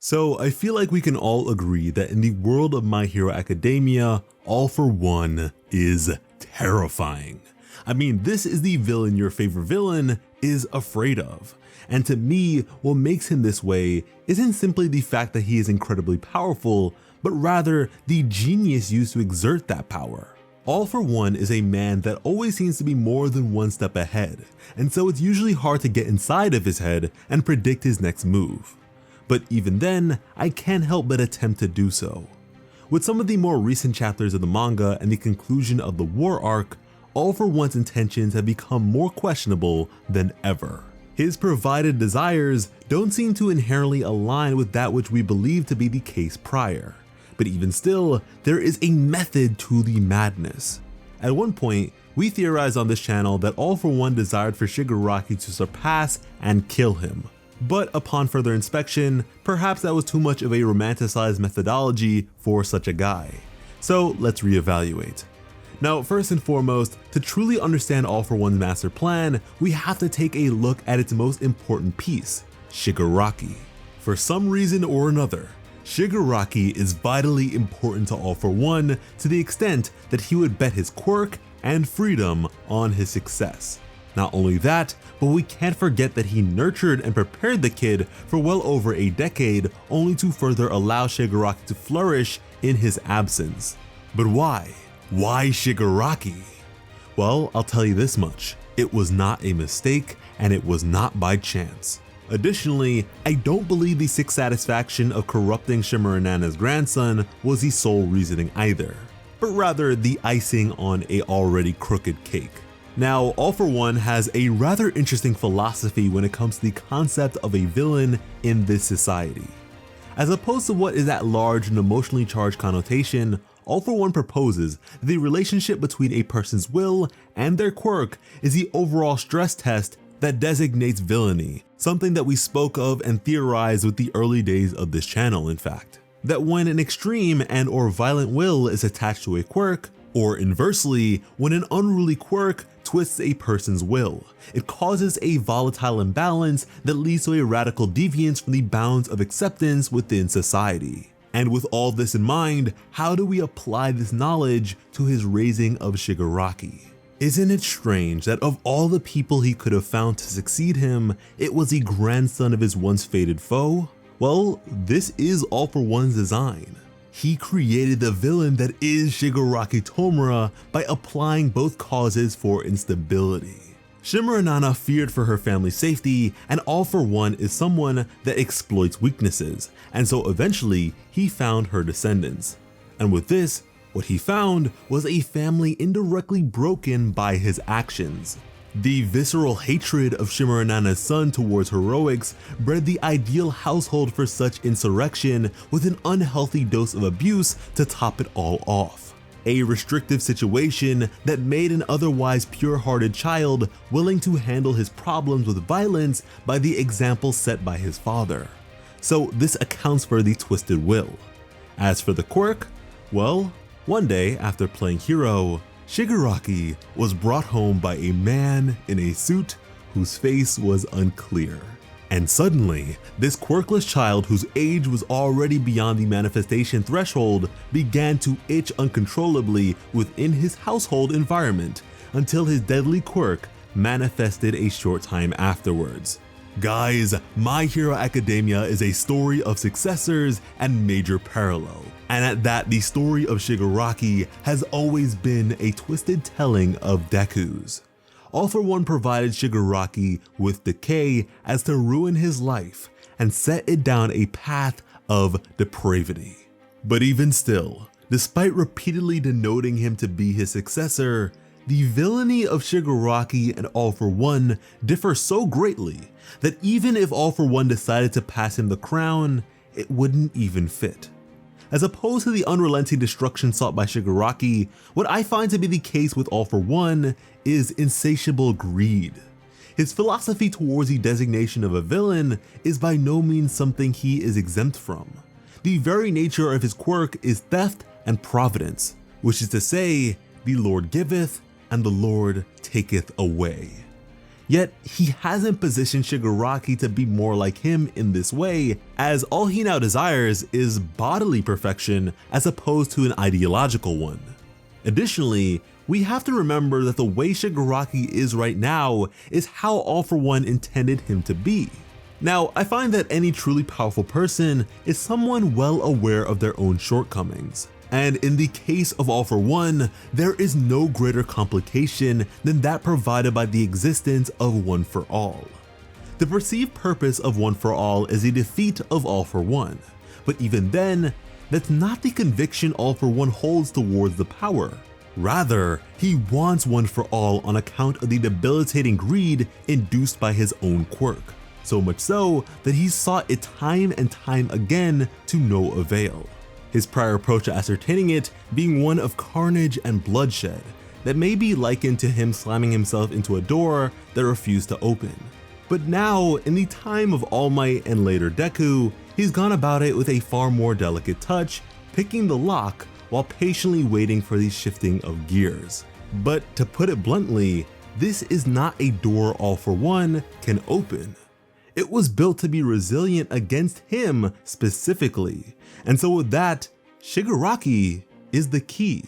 So I feel like we can all agree that in the world of My Hero Academia, All For One is terrifying. I mean, this is the villain your favorite villain is afraid of. And to me, what makes him this way isn't simply the fact that he is incredibly powerful, but rather the genius used to exert that power. All For One is a man that always seems to be more than one step ahead, and so it's usually hard to get inside of his head and predict his next move. But even then, I can't help but attempt to do so. With some of the more recent chapters of the manga and the conclusion of the war arc, All For One's intentions have become more questionable than ever. His provided desires don't seem to inherently align with that which we believed to be the case prior. But even still, there is a method to the madness. At one point, we theorized on this channel that All For One desired for Shigaraki to surpass and kill him. But upon further inspection, perhaps that was too much of a romanticized methodology for such a guy. So let's reevaluate. Now, first and foremost, to truly understand All For One's master plan, we have to take a look at its most important piece, Shigaraki. For some reason or another, Shigaraki is vitally important to All For One to the extent that he would bet his quirk and freedom on his success. Not only that, but we can't forget that he nurtured and prepared the kid for well over a decade, only to further allow Shigaraki to flourish in his absence. But why? Why Shigaraki? Well, I'll tell you this much. It was not a mistake, and it was not by chance. Additionally, I don't believe the sick satisfaction of corrupting Shimura Nana's grandson was the sole reasoning either, but rather the icing on a already crooked cake. Now, All For One has a rather interesting philosophy when it comes to the concept of a villain in this society. As opposed to what is at large an emotionally charged connotation, All For One proposes that the relationship between a person's will and their quirk is the overall stress test that designates villainy, something that we spoke of and theorized with the early days of this channel, in fact. That when an extreme and or violent will is attached to a quirk, or inversely, when an unruly quirk twists a person's will, it causes a volatile imbalance that leads to a radical deviance from the bounds of acceptance within society. And with all this in mind, how do we apply this knowledge to his raising of Shigaraki? Isn't it strange that of all the people he could have found to succeed him, it was the grandson of his once fated foe? Well, this is All For One's design. He created the villain that is Shigaraki Tomorrow by applying both causes for instability. Shimura Nana feared for her family's safety, and All For One is someone that exploits weaknesses, and so eventually he found her descendants. And with this, what he found was a family indirectly broken by his actions. The visceral hatred of Shimura Nana's son towards heroics bred the ideal household for such insurrection, with an unhealthy dose of abuse to top it all off. A restrictive situation that made an otherwise pure-hearted child willing to handle his problems with violence by the example set by his father. So this accounts for the twisted will. As for the quirk, well, one day after playing hero, Shigaraki was brought home by a man in a suit whose face was unclear. And suddenly, this quirkless child whose age was already beyond the manifestation threshold began to itch uncontrollably within his household environment until his deadly quirk manifested a short time afterwards. Guys, My Hero Academia is a story of successors and major parallel. And at that, the story of Shigaraki has always been a twisted telling of Deku's. All For One provided Shigaraki with decay as to ruin his life and set it down a path of depravity. But even still, despite repeatedly denoting him to be his successor, the villainy of Shigaraki and All For One differ so greatly that even if All For One decided to pass him the crown, it wouldn't even fit. As opposed to the unrelenting destruction sought by Shigaraki, what I find to be the case with All For One is insatiable greed. His philosophy towards the designation of a villain is by no means something he is exempt from. The very nature of his quirk is theft and providence, which is to say, the Lord giveth and the Lord taketh away. Yet he hasn't positioned Shigaraki to be more like him in this way, as all he now desires is bodily perfection as opposed to an ideological one. Additionally, we have to remember that the way Shigaraki is right now is how All For One intended him to be. Now, I find that any truly powerful person is someone well aware of their own shortcomings. And in the case of All For One, there is no greater complication than that provided by the existence of One For All. The perceived purpose of One For All is the defeat of All For One, but even then, that's not the conviction All For One holds towards the power. Rather, he wants One For All on account of the debilitating greed induced by his own quirk, so much so that he's sought it time and time again to no avail. His prior approach to ascertaining it being one of carnage and bloodshed that may be likened to him slamming himself into a door that refused to open. But now, in the time of All Might and later Deku, he's gone about it with a far more delicate touch, picking the lock while patiently waiting for the shifting of gears. But to put it bluntly, this is not a door All For One can open. It was built to be resilient against him specifically, and so with that, Shigaraki is the key.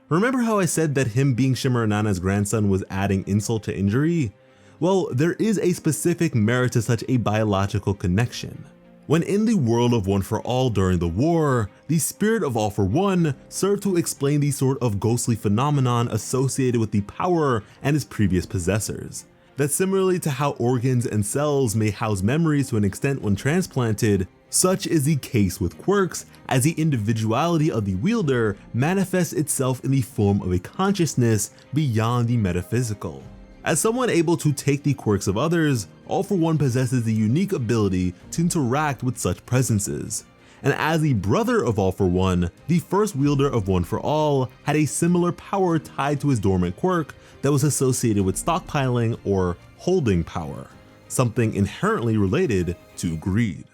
Remember how I said that him being Shimura Nana's grandson was adding insult to injury? Well, there is a specific merit to such a biological connection. When in the world of One For All during the war, the spirit of All For One served to explain the sort of ghostly phenomenon associated with the power and its previous possessors. That similarly to how organs and cells may house memories to an extent when transplanted, such is the case with quirks, as the individuality of the wielder manifests itself in the form of a consciousness beyond the metaphysical. As someone able to take the quirks of others, All For One possesses the unique ability to interact with such presences. And as the brother of All For One, the first wielder of One For All had a similar power tied to his dormant quirk that was associated with stockpiling or holding power, something inherently related to greed.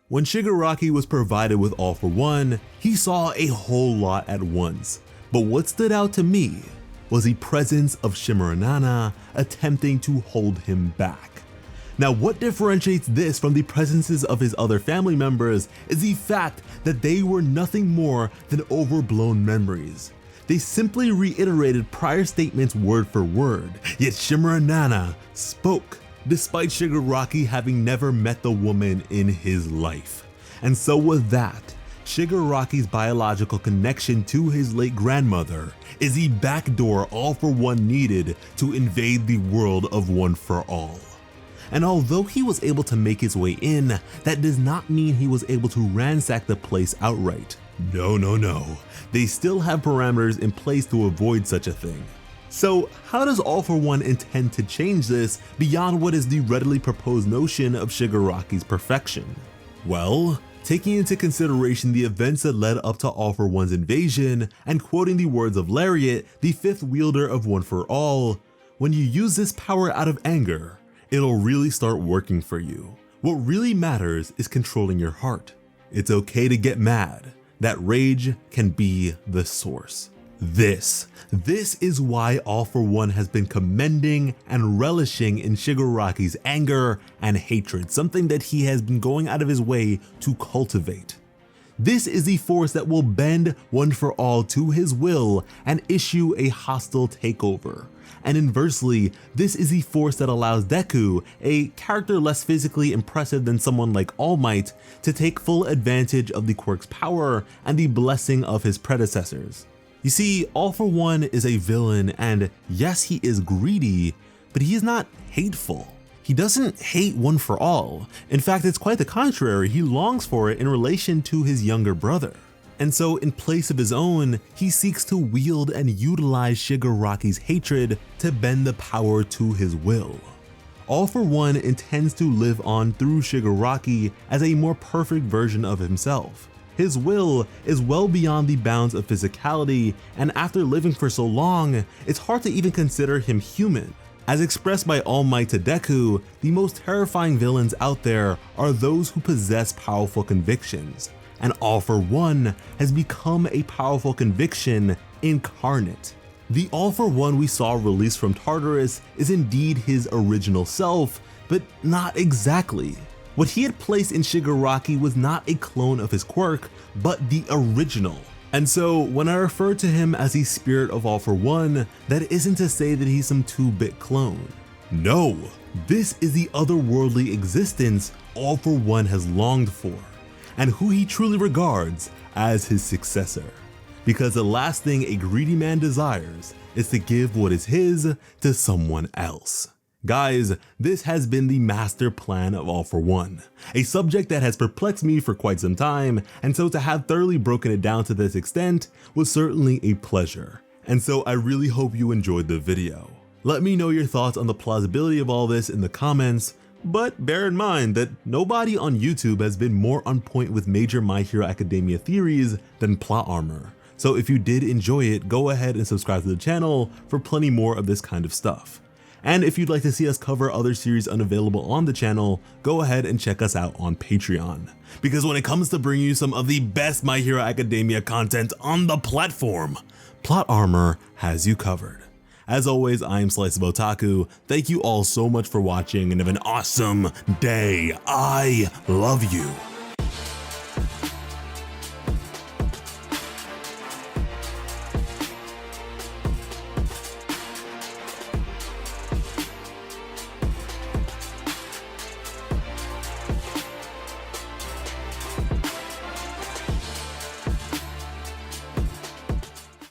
When Shigaraki was provided with All For One, he saw a whole lot at once, but what stood out to me was the presence of Shimura Nana attempting to hold him back. Now, what differentiates this from the presences of his other family members is the fact that they were nothing more than overblown memories. They simply reiterated prior statements word for word, yet Shimura Nana spoke, despite Shigaraki having never met the woman in his life. And so with that, Shigaraki's biological connection to his late grandmother is the backdoor All For One needed to invade the world of One For All. And although he was able to make his way in, that does not mean he was able to ransack the place outright. No. They still have parameters in place to avoid such a thing. So how does All For One intend to change this beyond what is the readily proposed notion of Shigaraki's perfection? Well, taking into consideration the events that led up to All For One's invasion, and quoting the words of Lariat, the fifth wielder of One For All, when you use this power out of anger, it'll really start working for you. What really matters is controlling your heart. It's okay to get mad. That rage can be the source. This is why All For One has been commending and relishing in Shigaraki's anger and hatred, something that he has been going out of his way to cultivate. This is the force that will bend One For All to his will and issue a hostile takeover. And inversely, this is the force that allows Deku, a character less physically impressive than someone like All Might, to take full advantage of the quirk's power and the blessing of his predecessors. You see, All For One is a villain, and yes, he is greedy, but he is not hateful. He doesn't hate One For All. In fact, it's quite the contrary. He longs for it in relation to his younger brother. And so in place of his own, he seeks to wield and utilize Shigaraki's hatred to bend the power to his will. All For One intends to live on through Shigaraki as a more perfect version of himself. His will is well beyond the bounds of physicality, and after living for so long, it's hard to even consider him human. As expressed by All Might to Deku, the most terrifying villains out there are those who possess powerful convictions, and All For One has become a powerful conviction incarnate. The All for One we saw released from Tartarus is indeed his original self, but not exactly. What he had placed in Shigaraki was not a clone of his quirk, but the original. And so when I refer to him as the spirit of All for One, that isn't to say that he's some 2-bit clone. No, this is the otherworldly existence All for One has longed for, and who he truly regards as his successor. Because the last thing a greedy man desires is to give what is his to someone else. Guys, this has been the master plan of All for One, a subject that has perplexed me for quite some time, and so to have thoroughly broken it down to this extent was certainly a pleasure. And so I really hope you enjoyed the video. Let me know your thoughts on the plausibility of all this in the comments, but bear in mind that nobody on YouTube has been more on point with major My Hero Academia theories than Plot Armor. So if you did enjoy it, go ahead and subscribe to the channel for plenty more of this kind of stuff. And if you'd like to see us cover other series unavailable on the channel, go ahead and check us out on Patreon. Because when it comes to bringing you some of the best My Hero Academia content on the platform, Plot Armor has you covered. As always, I am Slice of Otaku. Thank you all so much for watching and have an awesome day. I love you.